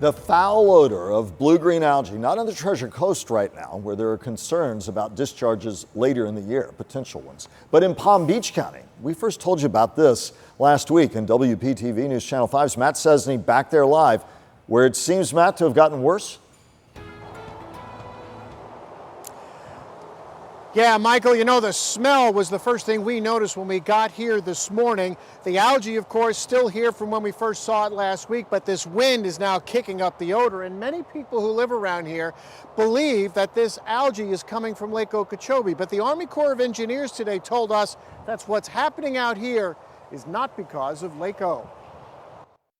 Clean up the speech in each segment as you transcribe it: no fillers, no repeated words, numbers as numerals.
The foul odor of blue-green algae, not on the Treasure Coast right now, where there are concerns about discharges later in the year, potential ones, but in Palm Beach County. We first told you about this last week, and WPTV News Channel 5's Matt Cesney back there live, where it seems, Matt, to have gotten worse. Yeah, Michael, you know, the smell was the first thing we noticed when we got here this morning. The algae, of course, still here from when we first saw it last week, but this wind is now kicking up the odor, and many people who live around here believe that this algae is coming from Lake Okeechobee. But the Army Corps of Engineers today told us that's what's happening out here is not because of Lake O.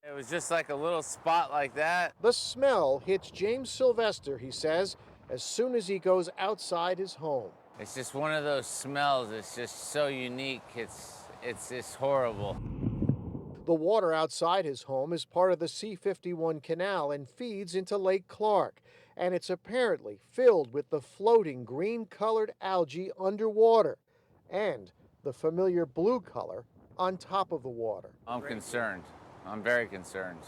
It was just like a little spot like that. The smell hits James Sylvester, he says, as soon as he goes outside his home. It's just one of those smells. It's just so unique. It's just horrible. The water outside his home is part of the C51 Canal and feeds into Lake Clark. And it's apparently filled with the floating green-colored algae underwater and the familiar blue color on top of the water. I'm concerned. I'm very concerned.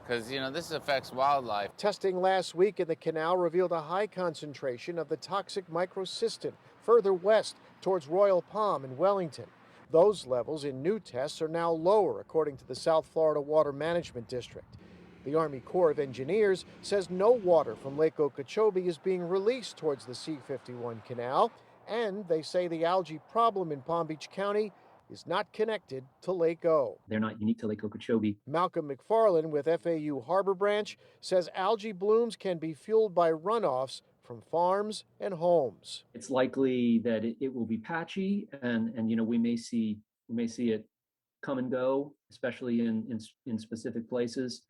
Because, you know, this affects wildlife. Testing last week in the canal revealed a high concentration of the toxic microcystin further west towards Royal Palm and Wellington. Those levels in new tests are now lower, according to the South Florida Water Management District. The Army Corps of Engineers says no water from Lake Okeechobee is being released towards the C51 Canal, and they say the algae problem in Palm Beach County is not connected to Lake O. They're not unique to Lake Okeechobee. Malcolm McFarland with FAU Harbor Branch says algae blooms can be fueled by runoffs from farms and homes. It's likely that it will be patchy, and you know, we may see it come and go, especially in specific places.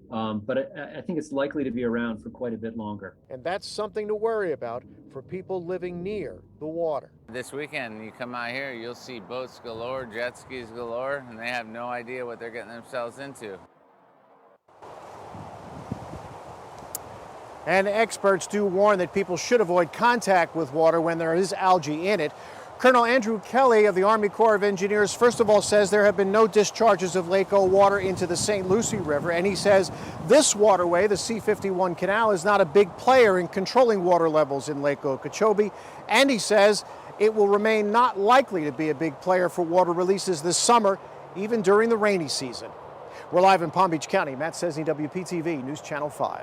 But I think it's likely to be around for quite a bit longer. And that's something to worry about for people living near the water. This weekend, you come out here, you'll see boats galore, jet skis galore, and they have no idea what they're getting themselves into. And experts do warn that people should avoid contact with water when there is algae in it. Colonel Andrew Kelly of the Army Corps of Engineers, first of all, says there have been no discharges of Lake O water into the St. Lucie River, and he says this waterway, the C51 Canal, is not a big player in controlling water levels in Lake Okeechobee, and he says it will remain not likely to be a big player for water releases this summer, even during the rainy season. We're live in Palm Beach County. Matt Cesney, WPTV News Channel 5.